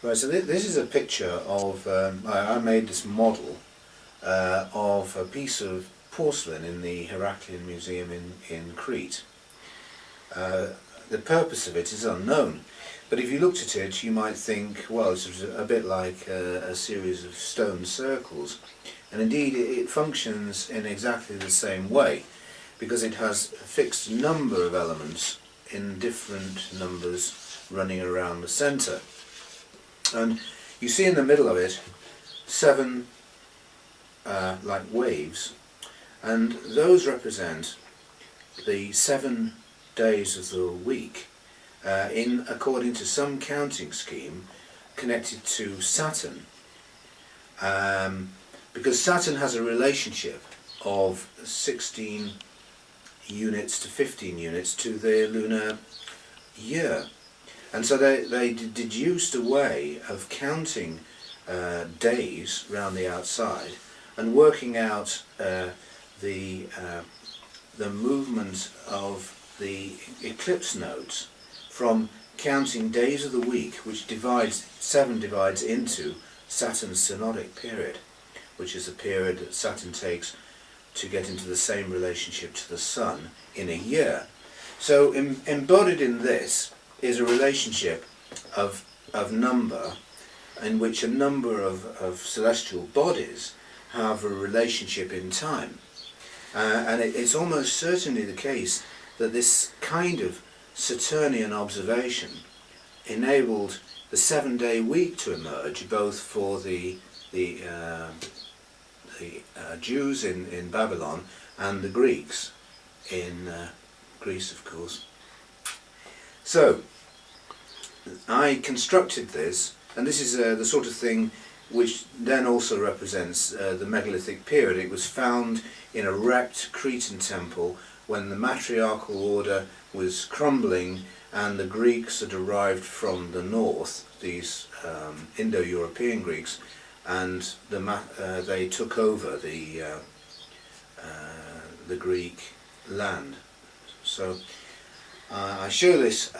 Right, so this is a picture of, I made this model of a piece of porcelain in the Heraklion Museum in Crete. The purpose of it is unknown, but if you looked at it you might think, well, it's a bit like a series of stone circles, and indeed it functions in exactly the same way, because it has a fixed number of elements in different numbers running around the centre. And you see in the middle of it 7 like waves, and those represent the 7 days of the week according to some counting scheme connected to Saturn, because Saturn has a relationship of 16 units to 15 units to the lunar year. And so they deduced a way of counting days round the outside and working out the movement of the eclipse nodes from counting days of the week, which 7 divides into Saturn's synodic period, which is the period that Saturn takes to get into the same relationship to the Sun in a year. So embodied in this is a relationship of number, in which a number of celestial bodies have a relationship in time. And it's almost certainly the case that this kind of Saturnian observation enabled the 7-day week to emerge, both for the Jews in Babylon and the Greeks in Greece, of course. So I constructed this, and this is the sort of thing which then also represents the megalithic period. It was found in a wrecked Cretan temple when the matriarchal order was crumbling and the Greeks had arrived from the north, these Indo-European Greeks, and they took over the Greek land. So I show this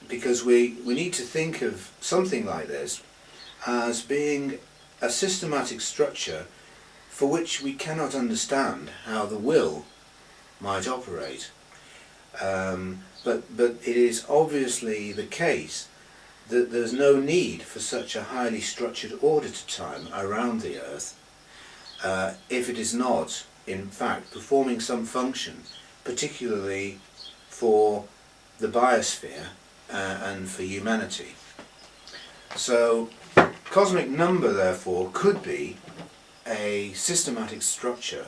because we need to think of something like this as being a systematic structure for which we cannot understand how the will might operate. But it is obviously the case that there's no need for such a highly structured order to time around the Earth if it is not, in fact, performing some function, particularly for the biosphere and for humanity. So cosmic number, therefore, could be a systematic structure,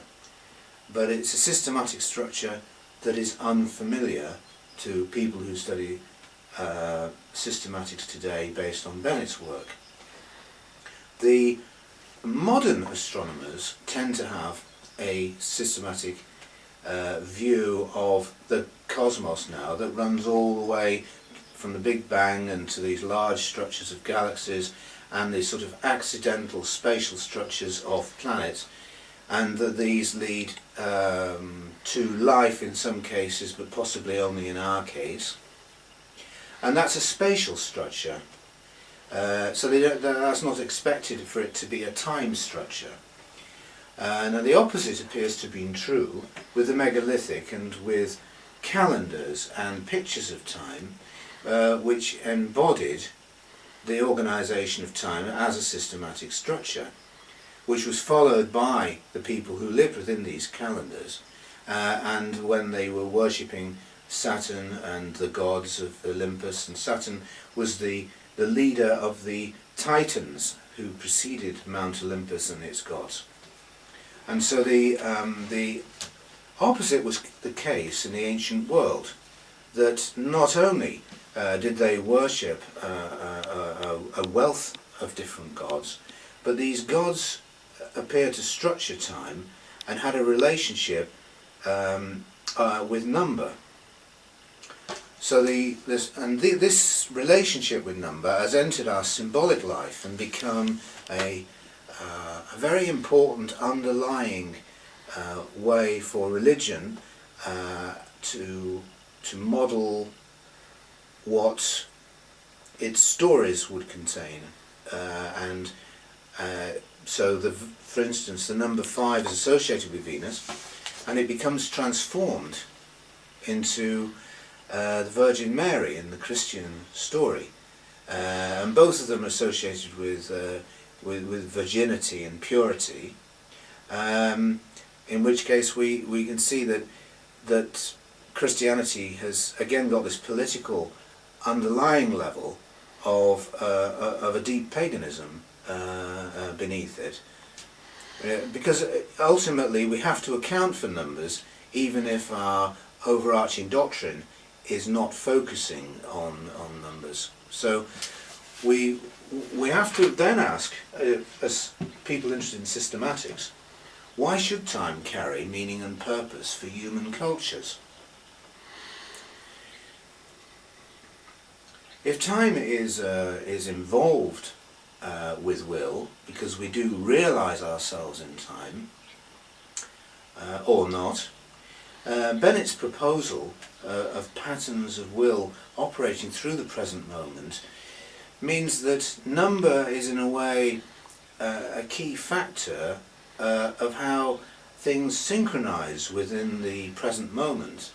but it's a systematic structure that is unfamiliar to people who study systematics today based on Bennett's work. The modern astronomers tend to have a systematic view of the cosmos now that runs all the way from the Big Bang and to these large structures of galaxies and these sort of accidental spatial structures of planets, and that these lead to life in some cases, but possibly only in our case. And that's a spatial structure, so that's not expected for it to be a time structure. Now the opposite appears to have been true with the megalithic and with calendars and pictures of time, which embodied the organisation of time as a systematic structure, which was followed by the people who lived within these calendars, and when they were worshipping Saturn and the gods of Olympus, and Saturn was the leader of the Titans who preceded Mount Olympus and its gods. And so the opposite was the case in the ancient world, that not only did they worship a wealth of different gods, but these gods appeared to structure time and had a relationship with number. So this relationship with number has entered our symbolic life and become a very important underlying way for religion to model what its stories would contain. and so for instance the number 5 is associated with Venus, and it becomes transformed into the Virgin Mary in the Christian story, and both of them are associated with virginity and purity, in which case we can see that Christianity has again got this political underlying level of a deep paganism beneath it, because ultimately we have to account for numbers, even if our overarching doctrine is not focusing on numbers. So we have to then ask, as people interested in systematics, why should time carry meaning and purpose for human cultures? If time is involved with will, because we do realise ourselves in time, or not, Bennett's proposal of patterns of will operating through the present moment means that number is in a way a key factor of how things synchronise within the present moment.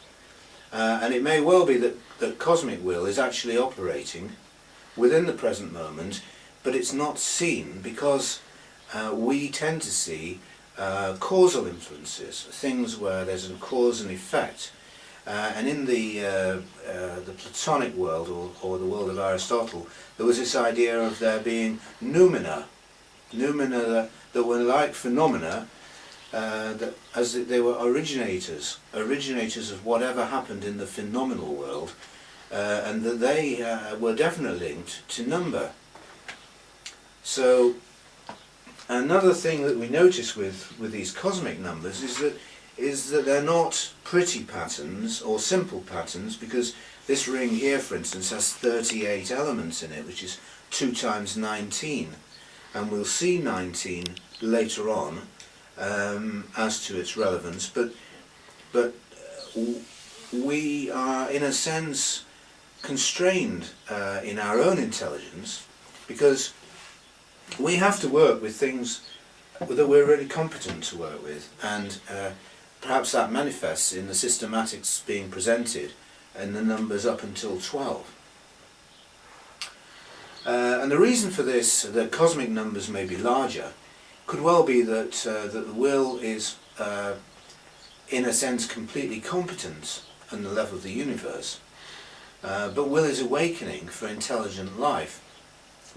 And it may well be that cosmic will is actually operating within the present moment, but it's not seen because we tend to see causal influences, things where there's a cause and effect. And in the Platonic world, or the world of Aristotle, there was this idea of there being noumena that were like phenomena, that as they were originators of whatever happened in the phenomenal world, and that they were definitely linked to number. So another thing that we notice with these cosmic numbers is that they're not pretty patterns or simple patterns, because this ring here, for instance, has 38 elements in it, which is 2 times 19, and we'll see 19 later on as to its relevance, but we are in a sense constrained in our own intelligence, because we have to work with things that we're really competent to work with, and perhaps that manifests in the systematics being presented and the numbers up until 12. And the reason for this, that cosmic numbers may be larger, could well be that the will is in a sense completely competent on the level of the universe, but will is awakening for intelligent life,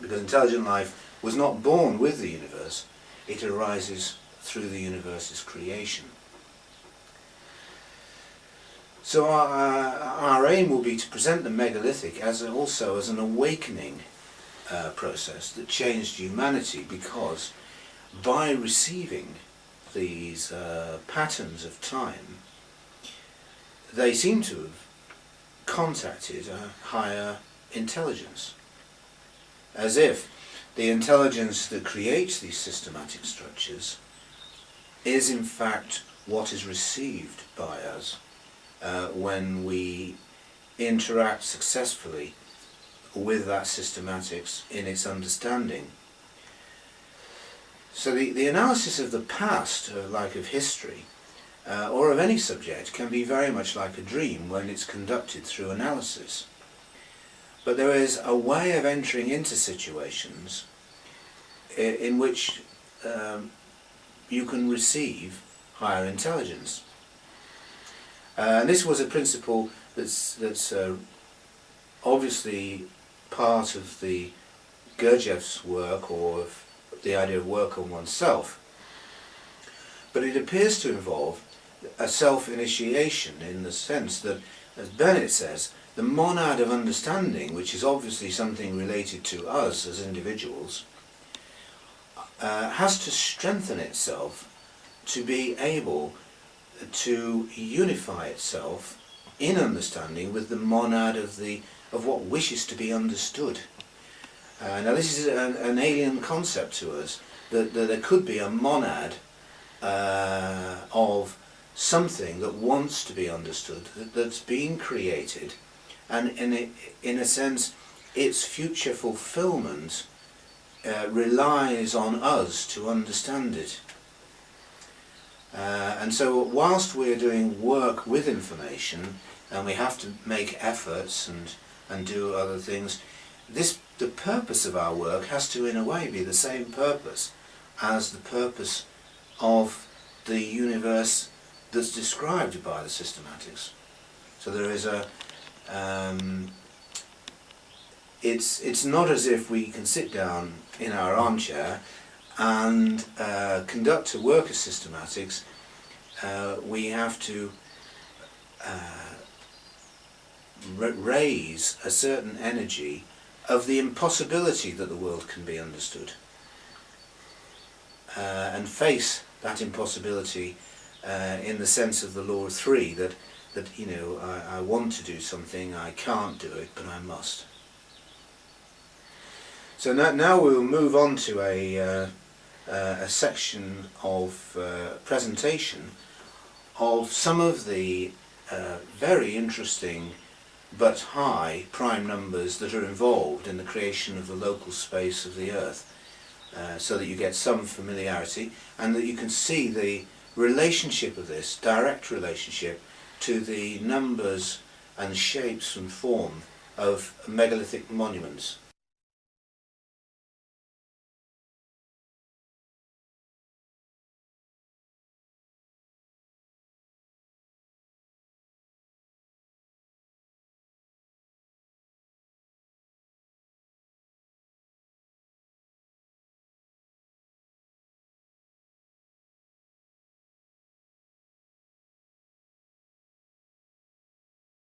because intelligent life was not born with the universe, it arises through the universe's creation. So our aim will be to present the megalithic also as an awakening process that changed humanity, because by receiving these patterns of time, they seem to have contacted a higher intelligence, as if the intelligence that creates these systematic structures is in fact what is received by us when we interact successfully with that systematics in its understanding. So the analysis of the past, like of history, or of any subject, can be very much like a dream when it's conducted through analysis. But there is a way of entering into situations in which you can receive higher intelligence. And this was a principle that's obviously part of the Gurdjieff's work, or of the idea of work on oneself. But it appears to involve a self-initiation, in the sense that, as Bennett says, the monad of understanding, which is obviously something related to us as individuals, has to strengthen itself to be able to unify itself in understanding with the monad of what wishes to be understood. Now this is an alien concept to us, that there could be a monad of something that wants to be understood, that's being created, and in a sense its future fulfillment relies on us to understand it. And so whilst we're doing work with information, and we have to make efforts and do other things, the purpose of our work has to in a way be the same purpose as the purpose of the universe that's described by the systematics. So there is it's not as if we can sit down in our armchair and conduct a work of systematics. We have to raise a certain energy of the impossibility that the world can be understood, and face that impossibility in the sense of the law of three, that you know, I want to do something, I can't do it, but I must. So now we'll move on to a section of presentation of some of the very interesting but high prime numbers that are involved in the creation of the local space of the Earth, so that you get some familiarity and that you can see the relationship of this, direct relationship, to the numbers and shapes and form of megalithic monuments.